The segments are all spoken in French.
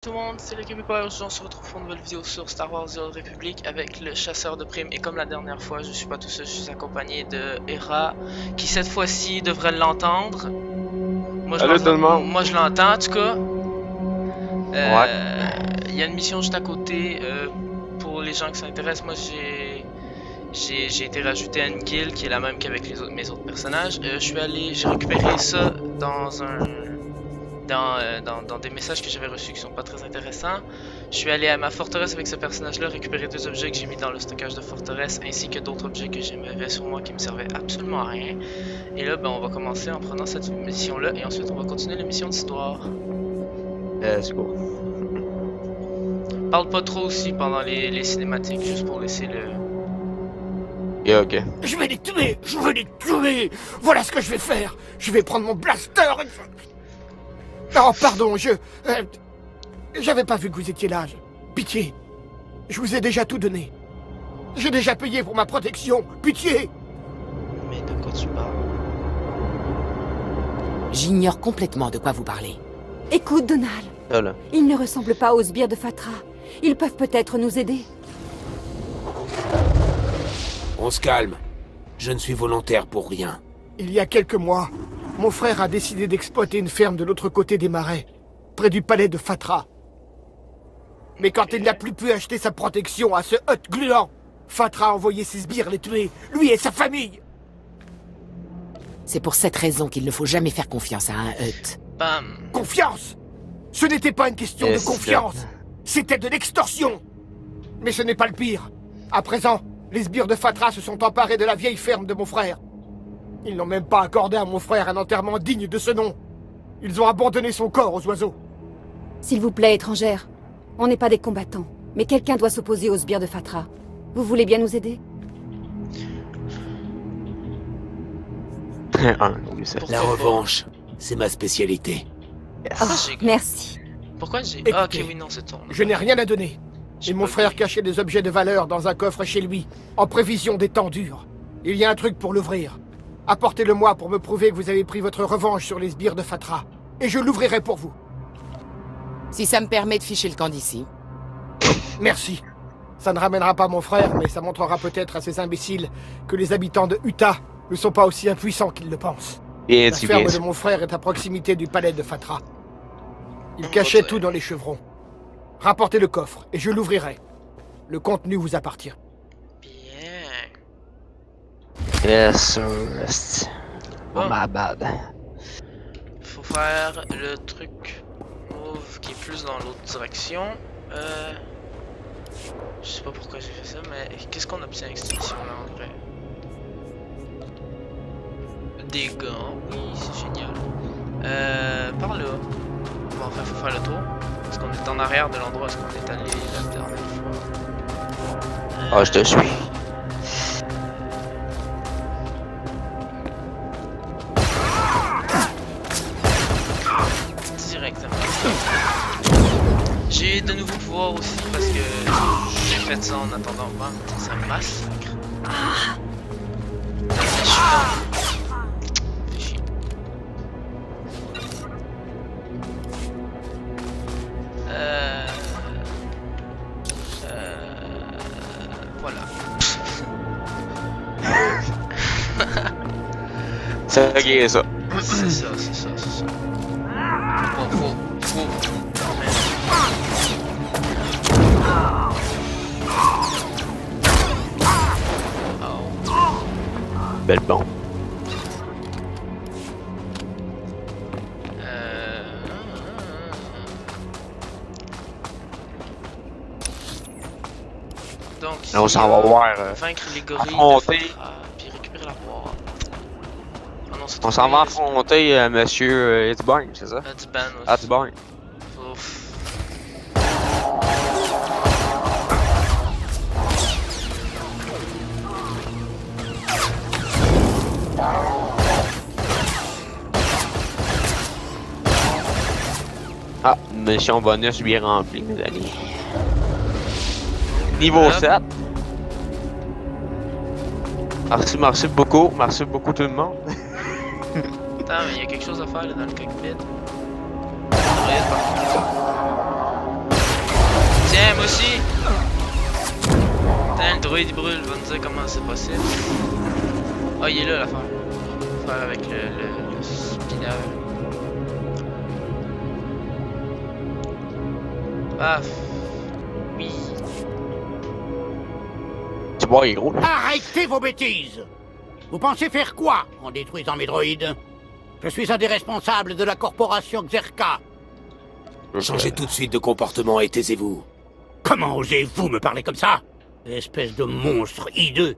Tout le monde, c'est le Québécois. Aujourd'hui, on se retrouve pour une nouvelle vidéo sur Star Wars The Old Republic avec le chasseur de primes. Et comme la dernière fois, je suis pas tout seul, je suis accompagné de Hera, qui cette fois-ci devrait l'entendre. Moi, je l'entends en tout cas. Il y a une mission juste à côté. Pour les gens qui s'intéressent, moi j'ai été rajouté à une guilde qui est la même qu'avec mes autres personnages. J'ai récupéré ça dans des messages que j'avais reçus qui sont pas très intéressants. Je suis allé à ma forteresse avec ce personnage-là, récupérer deux objets que j'ai mis dans le stockage de forteresse, ainsi que d'autres objets que j'avais sur moi qui me servaient absolument à rien. Et là, ben, on va commencer en prenant cette mission-là, et ensuite on va continuer la mission d'histoire. Let's go. Parle pas trop aussi pendant les cinématiques, juste pour laisser le... Yeah, ok. Je vais les tuer! Je vais les tuer! Voilà ce que je vais faire! Je vais prendre mon blaster et... Oh, pardon, j'avais pas vu que vous étiez là. Pitié. Je vous ai déjà tout donné. J'ai déjà payé pour ma protection. Pitié! Mais de quoi tu parles? J'ignore complètement de quoi vous parlez. Écoute, Donald. Voilà. Ils ne ressemblent pas aux sbires de Fatra. Ils peuvent peut-être nous aider. On se calme. Je ne suis volontaire pour rien. Il y a quelques mois, mon frère a décidé d'exploiter une ferme de l'autre côté des marais, près du palais de Fatra. Mais quand il n'a plus pu acheter sa protection à ce Hutt gluant, Fatra a envoyé ses sbires les tuer, lui et sa famille. C'est pour cette raison qu'il ne faut jamais faire confiance à un Hutt. Bam! Confiance! Ce n'était pas une question de confiance, c'était de l'extorsion. Mais ce n'est pas le pire. À présent, les sbires de Fatra se sont emparés de la vieille ferme de mon frère. Ils n'ont même pas accordé à mon frère un enterrement digne de ce nom. Ils ont abandonné son corps aux oiseaux. S'il vous plaît, étrangère. On n'est pas des combattants, mais quelqu'un doit s'opposer aux sbires de Fatra. Vous voulez bien nous aider? La revanche, c'est ma spécialité. Oh, merci. Pourquoi j'ai... Écoutez, Ah, ok, oui, non, c'est ton... Je n'ai rien à donner. Et mon frère cachait des objets de valeur dans un coffre chez lui, en prévision des temps durs. Il y a un truc pour l'ouvrir. Apportez-le-moi pour me prouver que vous avez pris votre revanche sur les sbires de Fatra. Et je l'ouvrirai pour vous. Si ça me permet de ficher le camp d'ici. Merci. Ça ne ramènera pas mon frère, mais ça montrera peut-être à ces imbéciles que les habitants de Utah ne sont pas aussi impuissants qu'ils le pensent. La ferme de mon frère est à proximité du palais de Fatra. Il cachait tout dans les chevrons. Rapportez le coffre, et je l'ouvrirai. Le contenu vous appartient. Bien. Yes, sir. Bon. My bad. Faut faire le truc move qui est plus dans l'autre direction. Je sais pas pourquoi j'ai fait ça, mais qu'est-ce qu'on obtient avec cette mission-là en vrai? Des gants, oui, c'est génial. Par là. Bon, enfin, faut faire le tour. Parce qu'on est en arrière de l'endroit où on est allé la dernière fois. Ah, je te suis. Directement. J'ai de nouveaux pouvoirs aussi parce que j'ai fait ça en attendant. Wow, c'est un massacre. Je suis dans... Fais chier. Voilà. C'est ok, ça. C'est ça. Faut. Belle bombe. Donc, Là, on s'en va voir. vaincre les gorilles, affronter. puis récupérer la boîte. Ah non, c'est On s'en va affronter Monsieur Edsburn, c'est ça? Edsburn aussi. Edsburn. Ouf. Ah, mission bonus bien remplie, mes amis. Niveau 7. Merci beaucoup tout le monde. Attends, mais il y a quelque chose à faire là, dans le cockpit. Ça devrait être parti. moi aussi! Putain, le droïde il brûle, va nous dire comment c'est possible. Ah, oh, il est là l'affaire. Faire avec le spinner. Paf. Oui. Tu vois, il est gros. Arrêtez vos bêtises! Vous pensez faire quoi en détruisant mes droïdes? Je suis un des responsables de la corporation Xerka. Changez tout de suite de comportement et taisez-vous. Comment osez-vous me parler comme ça? Espèce de monstre hideux.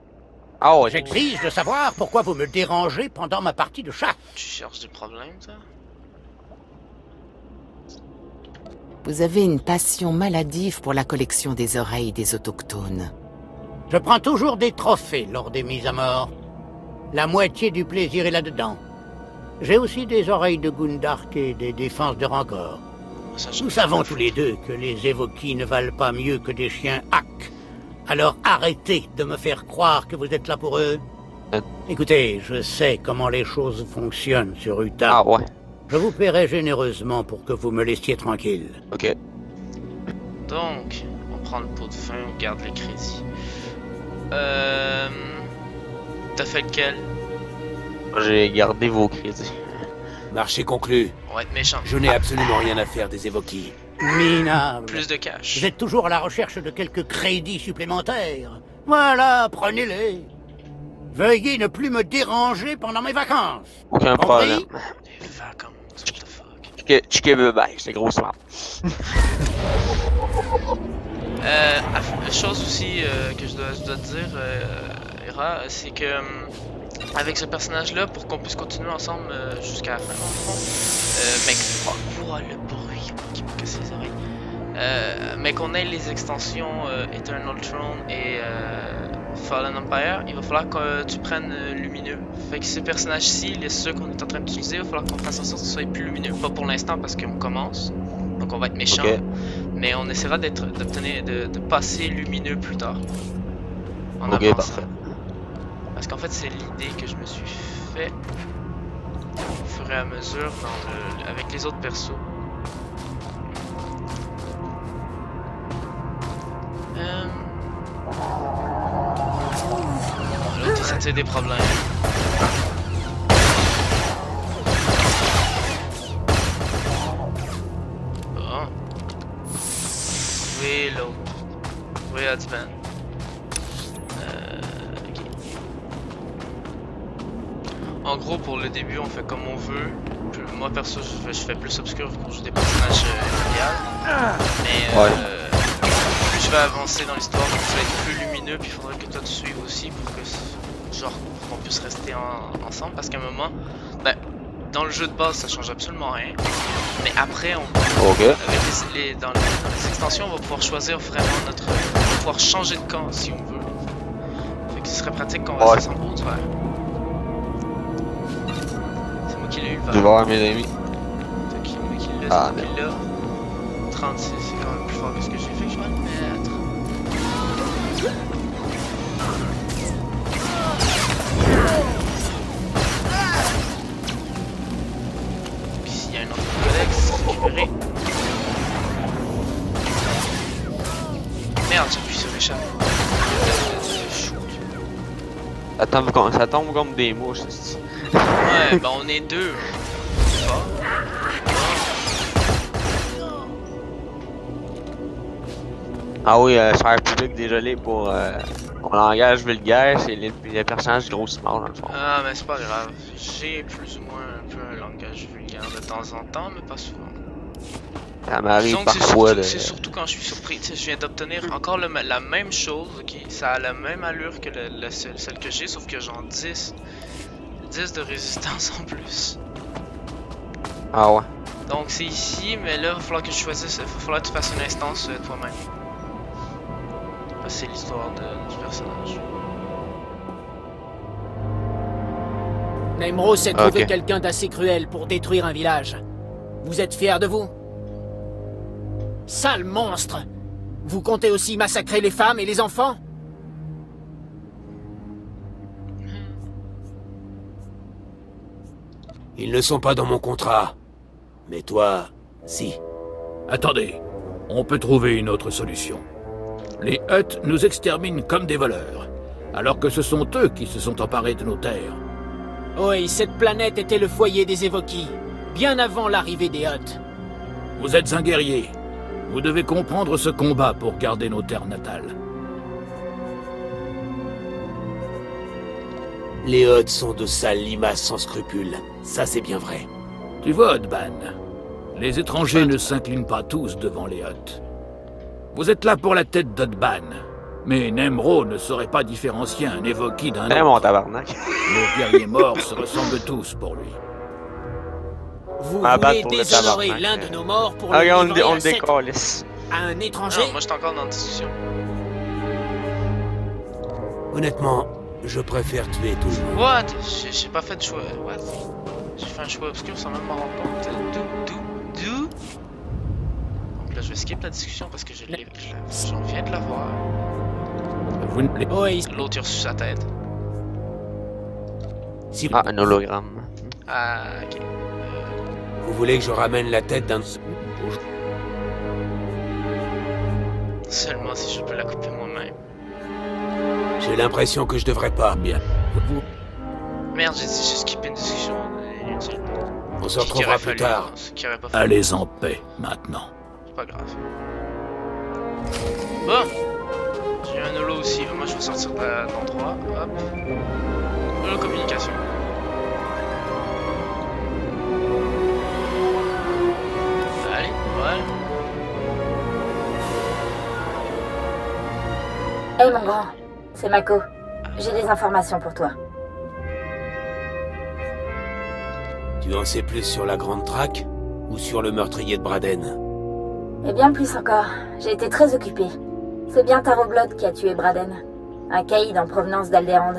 Ah ouais. J'exige de savoir pourquoi vous me dérangez pendant ma partie de chasse. Tu cherches des problèmes, toi? Vous avez une passion maladive pour la collection des oreilles des autochtones. Je prends toujours des trophées lors des mises à mort. La moitié du plaisir est là-dedans. J'ai aussi des oreilles de Gundark et des défenses de Rancor. Nous savons tous les deux que les Evokis ne valent pas mieux que des chiens hack. Alors arrêtez de me faire croire que vous êtes là pour eux. Écoutez, je sais comment les choses fonctionnent sur Utah. Ah ouais. Je vous paierai généreusement pour que vous me laissiez tranquille. Ok. Donc, on prend le pot de fin, on garde les crédits. T'as fait lequel? J'ai gardé vos crédits. Marché conclu. On va être méchant. Je n'ai absolument rien à faire des Evokis. Minable. Plus de cash. Vous êtes toujours à la recherche de quelques crédits supplémentaires. Voilà, prenez-les. Veuillez ne plus me déranger pendant mes vacances. Aucun problème. Les vacances, what the fuck. Chicken bye, c'est gros smart. Chose aussi que je dois te dire, Hera, c'est que avec ce personnage-là, pour qu'on puisse continuer ensemble jusqu'à la fin, mec, oh, le bruit qui me casse les oreilles. Mais qu'on ait les extensions Eternal Throne et Fallen Empire, il va falloir que tu prennes lumineux. Fait que ces personnages-ci, ceux qu'on est en train d'utiliser, il va falloir qu'on fasse en sorte que ce soit plus lumineux. Pas pour l'instant parce qu'on commence, donc on va être méchant. Okay. Mais on essaiera de passer lumineux plus tard. En avançant. Parfait. Parce qu'en fait, c'est l'idée que je me suis fait au fur et à mesure avec les autres persos. L'autre, il s'attire des problèmes. Bon. Oui, l'autre. Oui, Adman. Ok. En gros, pour le début, on fait comme on veut. Moi, perso, je fais plus obscur pour jouer des personnages impériaux. Mais plus je vais avancer dans l'histoire, plus je vais être plus lumineux. Puis il faudrait que toi tu suives aussi pour que, genre, qu'on puisse rester ensemble. Parce qu'à un moment, ben, dans le jeu de base, ça change absolument rien. Mais après, avec dans les extensions, on va pouvoir choisir vraiment on va pouvoir changer de camp si on veut. Fait que ce serait pratique qu'on reste ensemble pour faire. C'est moi qui l'ai eu le je vais voir mes amis. C'est qui l'a, c'est moi qui l'a. 36, c'est quand même plus fort que ce que j'ai fait, je vais le mettre. Ici, il y a un autre codex récupéré. Merde, j'ai pu se réchapper. Ça tombe comme des mouches. Ouais, bah on est deux. Ah oui, cher public, désolé pour mon langage vulgaire, c'est les personnages gros smart dans le fond. Ah, mais c'est pas grave. J'ai plus ou moins un peu un langage vulgaire de temps en temps, mais pas souvent. Ça m'arrive parfois de... C'est surtout quand je suis surpris. Tu sais, je viens d'obtenir encore la même chose, ok? Ça a la même allure que celle que j'ai, sauf que genre 10 de résistance en plus. Ah ouais. Donc c'est ici, mais là, il va falloir que je choisisse, il va falloir que tu fasses une instance toi-même. C'est l'histoire du personnage. Naimro s'est trouvé quelqu'un d'assez cruel pour détruire un village. Vous êtes fiers de vous? Sale monstre! Vous comptez aussi massacrer les femmes et les enfants? Ils ne sont pas dans mon contrat. Mais toi, si. Attendez, on peut trouver une autre solution. Les Hutt nous exterminent comme des voleurs, alors que ce sont eux qui se sont emparés de nos terres. Oui, cette planète était le foyer des Évoquis, bien avant l'arrivée des Hutt. Vous êtes un guerrier. Vous devez comprendre ce combat pour garder nos terres natales. Les Hutt sont de sales limaces sans scrupules. Ça, c'est bien vrai. Tu vois, Hotban, les étrangers ne s'inclinent pas tous devant les Hutt. Vous êtes là pour la tête d'Hotban, mais Nemro ne saurait pas différencier un Évoquis d'un autre. Mon tabarnak. Nos guerriers morts se ressemblent tous pour lui. Vous voulez déshonorer l'un de nos morts pour le livrer à un étranger? Non, moi je suis encore dans la discussion. Honnêtement, je préfère tuer tout le monde. What? J'ai pas fait de choix. What? J'ai fait un choix obscur sans même m'en rendre compte. D'où? Donc là je vais skip la discussion parce que j'en viens de la voir. Oui. L'autre il a reçu sa tête. Si Ah, un hologramme. Ah, ok. Vous voulez que je ramène la tête d'un... Seulement si je peux la couper moi-même. J'ai l'impression que je devrais pas. Bien. Merde, j'ai skippé une discussion inutile. On se retrouvera plus tard. Allez en paix, maintenant. C'est pas grave. Bon. J'ai eu un holo aussi. Moi je vais sortir de l'endroit. Hop. Holo communication. Allez, voilà. Hey mon grand, c'est Mako. J'ai des informations pour toi. Tu en sais plus sur la Grande Traque ou sur le meurtrier de Braden? Et bien plus encore, j'ai été très occupée. C'est bien Taro Blood qui a tué Braden, un caïd en provenance d'Alderaan.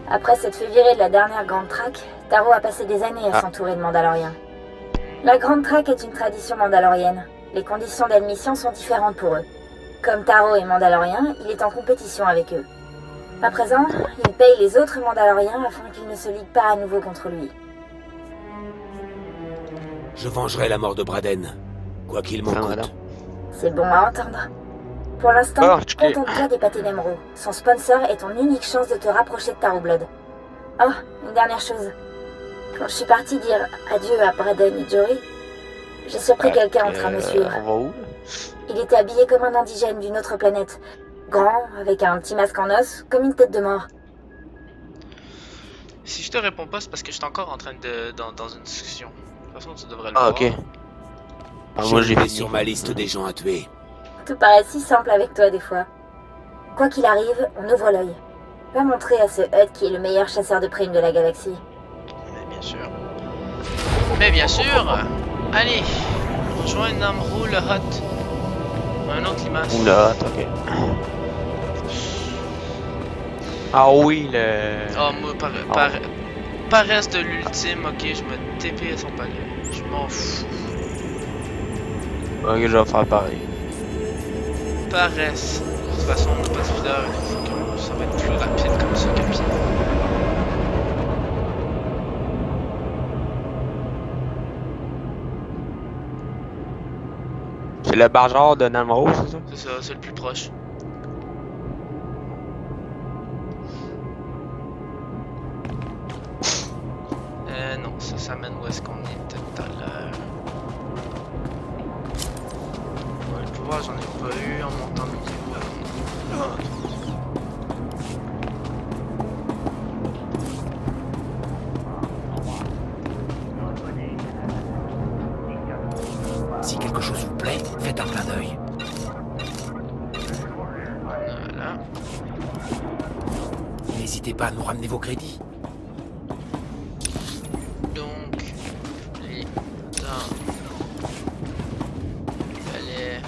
Après s'être fait virer de la dernière Grande Traque, Taro a passé des années à s'entourer de Mandaloriens. La Grande Traque est une tradition mandalorienne. Les conditions d'admission sont différentes pour eux. Comme Taro est Mandalorien, il est en compétition avec eux. À présent, il paye les autres Mandaloriens afin qu'ils ne se liguent pas à nouveau contre lui. Je vengerai la mort de Braden, quoi qu'il m'en coûte. C'est bon à entendre. Pour l'instant, contente-toi d'épater Nemro. Son sponsor est ton unique chance de te rapprocher de Taro Blood. Oh, une dernière chose. Quand je suis partie dire adieu à Braden et Jory, j'ai surpris quelqu'un en train de me suivre. On va où? Il était habillé comme un indigène d'une autre planète. Grand, avec un petit masque en os, comme une tête de mort. Si je te réponds pas, c'est parce que je suis encore en train de... dans une discussion. De toute façon, tu devrais le voir. Ok. Moi, j'ai mis sur ma liste des gens à tuer. Tout paraît si simple avec toi, des fois. Quoi qu'il arrive, on ouvre l'œil. Va montrer à ce Hutt qui est le meilleur chasseur de primes de la galaxie. Mais bien sûr. Mais bien sûr. Allez, rejoins Namro, le Hutt. Un autre limace. Ou le Hutt, ok. Ah oui, le... Oh, moi, paresse de l'ultime, ok, je me TP à son palais. Je m'en fous. Ok, je vais faire pareil. Paresse. De toute façon, on n'a pas de videur, ça va être plus rapide comme ça que pire. C'est le bargeard de Namro, c'est ça? C'est ça, c'est le plus proche. Non, ça mène où est-ce qu'on était tout à l'heure. Ouais, le pouvoir, j'en ai pas eu en montant le niveau. Si quelque chose vous plaît, faites un clin d'œil. Voilà. N'hésitez pas à nous ramener vos crédits. Donc, les dans palais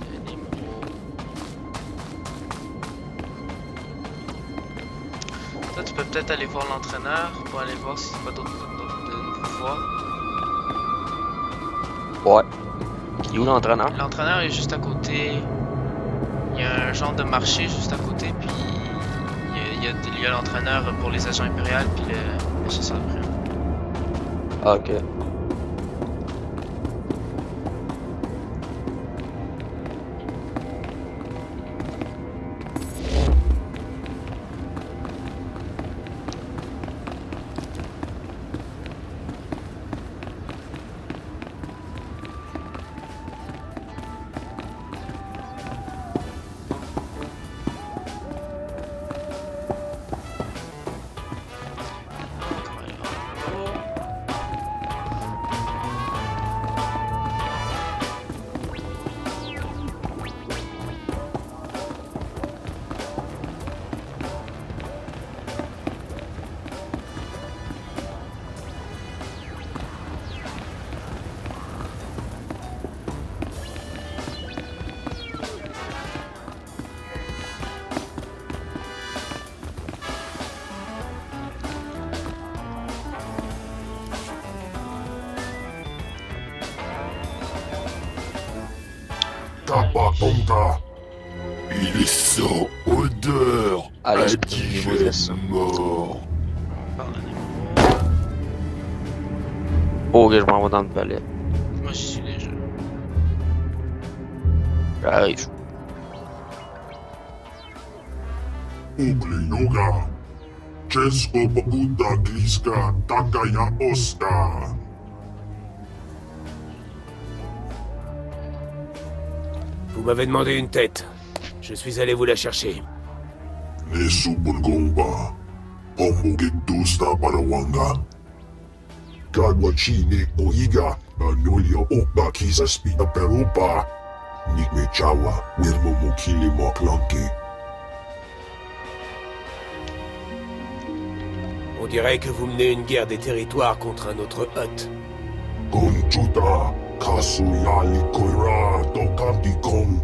de Nemro. Toi, tu peux peut-être aller voir l'entraîneur pour aller voir si c'est pas d'autres nouveaux voies. Ouais. Il est où l'entraîneur? L'entraîneur est juste à côté. Il y a un genre de marché juste à côté, puis il y a l'entraîneur pour les agents impériaux, puis le chasseur de primes. Ok. Tapatonta. Il est sans odeur. Indigène mort. Oh, ok, je m'en vais dans le palais. Moi, j'y suis déjà. J'arrive. Ugly Yoga. Chesko Babuda Gliska Takaya Oscar. Vous m'avez demandé une tête. Je suis allé vous la chercher. Nesubulgomba. Omugetusta Parawanga. Kadwachine Oiga. Anulio Okba Kisa Spina Perupa. Nikme Chawa. Wirmo Mukili Moklanke. On dirait que vous menez une guerre des territoires contre un autre Hutt. Conchuta. Kasuya Likoira Tokantikon.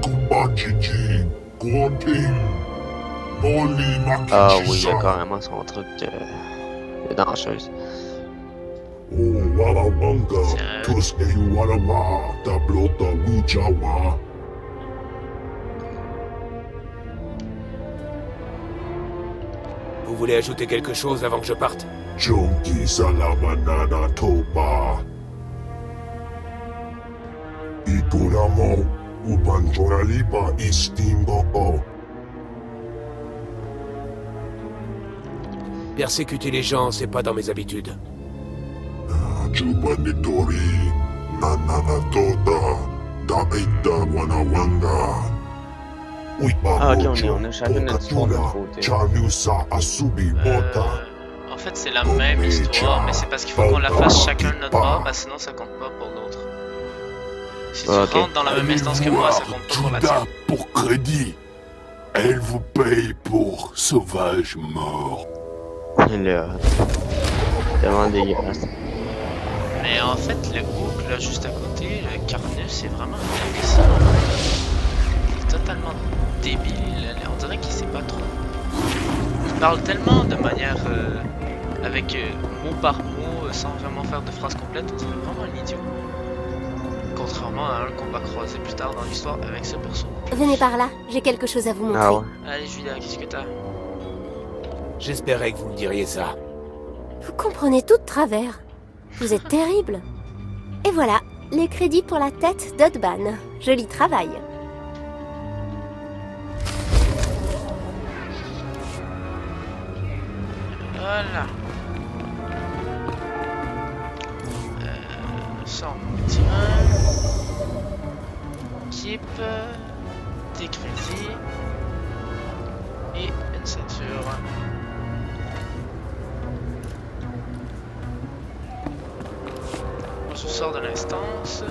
Kumbachiji, Kuoting, Noli Makishisa. Ah oui, il y a carrément son truc de danseuse. Oh, Walawanga, Tuske Walawa, Tablota Wujawa. Vous voulez ajouter quelque chose avant que je parte? Jonki Salamanana Toba. Ikuramo, Ubanjoralipa Istingo. Persécuter les gens, c'est pas dans mes habitudes. Jubanitori, Nanana Tota, Daita Wanawanga. Ah ok, on a chacun notre histoire de côté. En fait c'est la même histoire, mais c'est parce qu'il faut qu'on la fasse chacun de notre part, bah sinon ça compte pas pour l'autre. Si tu rentres dans la même instance que moi, ça compte pas pour la tienne. Pour crédit, elle vous paye pour sauvage mort. Là, tellement dégueulasse. Mais en fait le hook là juste à côté, le Carnus, c'est vraiment un imbécile. Il est totalement débile, on dirait qu'il sait pas trop. Il parle tellement de manière avec mot par mot sans vraiment faire de phrase complète, on dirait vraiment un idiot. Contrairement à un qu'on va croiser plus tard dans l'histoire avec ce perso. Venez par là, j'ai quelque chose à vous montrer. Ah ouais. Allez Julia, qu'est-ce que t'as? J'espérais que vous me diriez ça. Vous comprenez tout de travers. Vous êtes terrible. Et voilà, les crédits pour la tête d'Odban. Joli travail. Voilà. Sans petit équipe, des crédits et une ceinture. Je sors de l'instance.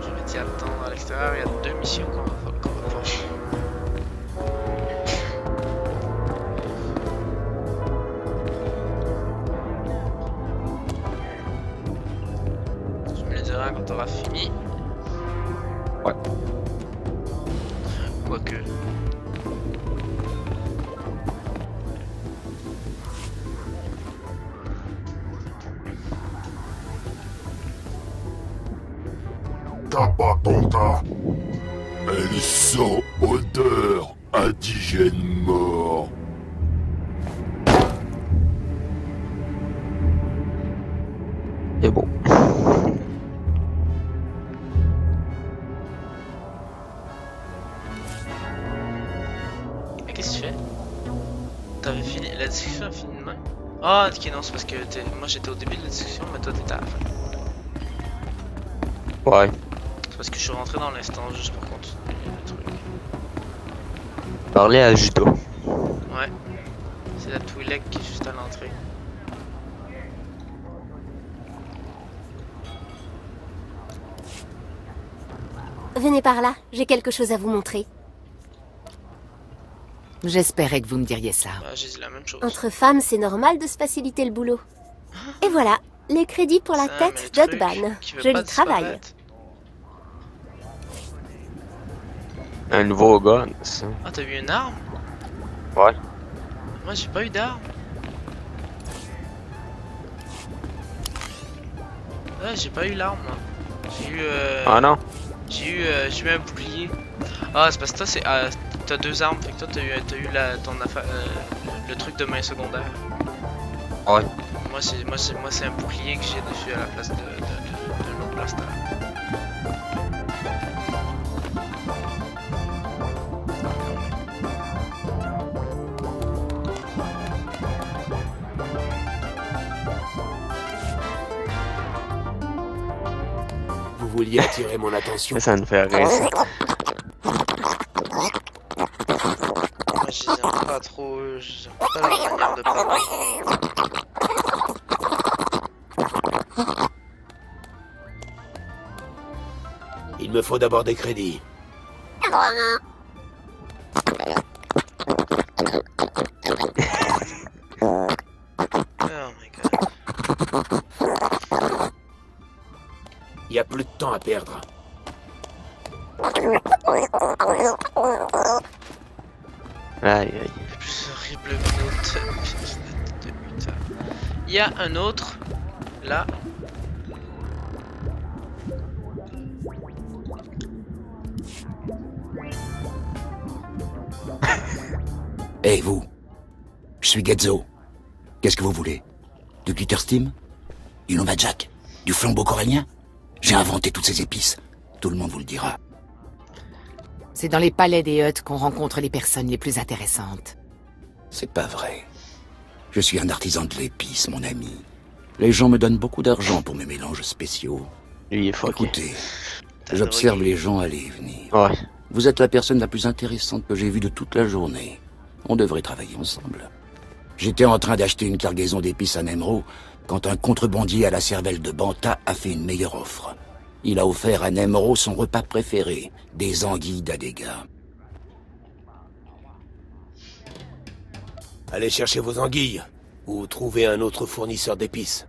Je vais t'y attendre à l'extérieur. Il y a 2 missions qu'on va faire. Tu me le diras quand t'auras fini. Ouais. Quoique. Tapatonta. Elle sent odeur indigène mort. C'est beau. Et qu'est-ce que tu fais? T'avais fini la discussion a fini de même? Ah ok non c'est parce que moi j'étais au début de la discussion mais toi t'étais à la fin. Ouais. C'est parce que je suis rentré dans l'instance juste pour continuer le truc. Parler à Judo. Ouais. C'est la Twi'lek qui est juste à l'entrée. Venez par là, j'ai quelque chose à vous montrer. J'espérais que vous me diriez ça. Bah, j'ai dit la même chose. Entre femmes, c'est normal de se faciliter le boulot. Et voilà, les crédits pour la tête d'Odban. Joli travail. Un nouveau gun, ça. Ah, t'as eu une arme? Ouais. Moi, j'ai pas eu d'arme. J'ai pas eu l'arme, moi. J'ai eu... Ah non? J'ai eu un bouclier. Ah, c'est parce que toi, c'est... t'as 2 armes, fait que toi, t'as eu ton affaire... le truc de main secondaire. Ouais. Moi, c'est un bouclier que j'ai dessus à la place de l'autre blaster. Vous vouliez attirer mon attention. Ça me fait rire. Moi, je les aime pas trop, j'aime pas la manière de parler. Il me faut d'abord des crédits. Oh my god. Il y a plus de temps à perdre. Aïe aïe. Le plus horrible note de Utah. Il y a un autre là. Hé, hey, vous. Je suis Getzo. Qu'est-ce que vous voulez? Du glitter steam? Du lumberjack? Du flambeau corallien? J'ai inventé toutes ces épices. Tout le monde vous le dira. C'est dans les palais des Hutt qu'on rencontre les personnes les plus intéressantes. C'est pas vrai. Je suis un artisan de l'épice, mon ami. Les gens me donnent beaucoup d'argent pour mes mélanges spéciaux. Lui, il est fucké. Écoutez, j'observe les gens aller et venir. Ouais. Vous êtes la personne la plus intéressante que j'ai vue de toute la journée. On devrait travailler ensemble. J'étais en train d'acheter une cargaison d'épices à Nemro quand un contrebandier à la cervelle de Banta a fait une meilleure offre. Il a offert à Nemro son repas préféré, des anguilles d'Adega. Allez chercher vos anguilles, ou trouver un autre fournisseur d'épices.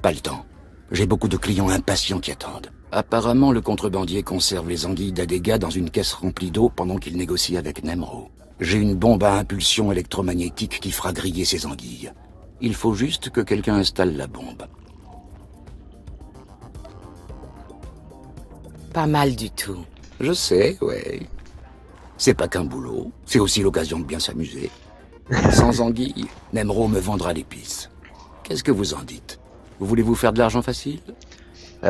Pas le temps. J'ai beaucoup de clients impatients qui attendent. Apparemment, le contrebandier conserve les anguilles d'Adega dans une caisse remplie d'eau pendant qu'il négocie avec Nemro. J'ai une bombe à impulsion électromagnétique qui fera griller ces anguilles. Il faut juste que quelqu'un installe la bombe. Pas mal du tout. Je sais, ouais. C'est pas qu'un boulot, c'est aussi l'occasion de bien s'amuser. Sans anguilles, Nemro me vendra l'épice. Qu'est-ce que vous en dites? Vous voulez vous faire de l'argent facile?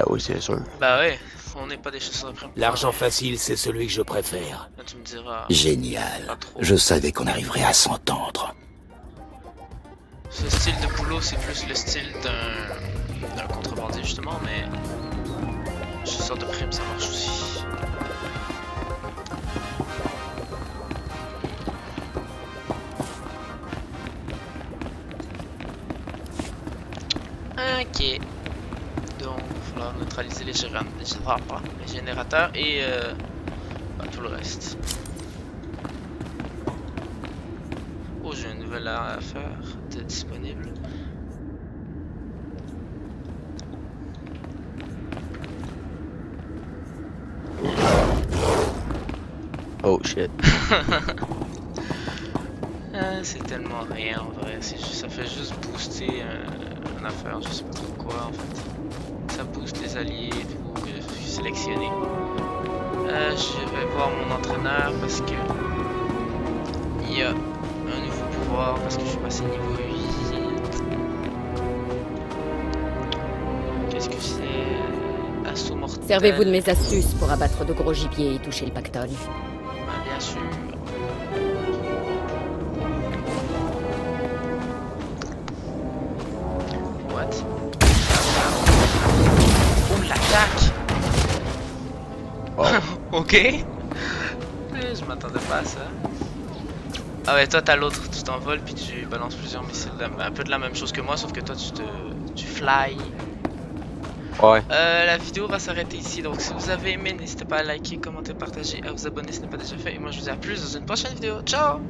Oui, c'est sûr. Bah ouais, on n'est pas des chasseurs de primes. L'argent facile, c'est celui que je préfère. Là, tu me diras... Génial. Je savais qu'on arriverait à s'entendre. Ce style de boulot, c'est plus le style d'un contrebandier, justement, mais... chasseur de primes, ça marche aussi. Ok. Donc, il va falloir neutraliser les générateurs et tout le reste. Oh, j'ai une nouvelle affaire disponible. Oh shit. C'est tellement rien en vrai, ça fait juste booster une affaire, je sais pas trop quoi en fait. Ça booste les alliés et tout que j'ai sélectionné. Je vais voir mon entraîneur parce que il y a un nouveau pouvoir parce que je suis passé niveau 8. Qu'est-ce que c'est? Assaut mortel. Servez-vous de mes astuces pour abattre de gros gibiers et toucher le pactole. Ah, bien sûr. What? Oh, l'attaque! Oh. Ok. Je m'attendais pas à ça. Ah ouais, toi t'as l'autre, tu t'envoles puis tu balances plusieurs missiles, un peu de la même chose que moi, sauf que toi tu fly. Ouais. La vidéo va s'arrêter ici, donc si vous avez aimé, n'hésitez pas à liker, commenter, partager, à vous abonner si ce n'est pas déjà fait. Et moi je vous dis à plus dans une prochaine vidéo. Ciao!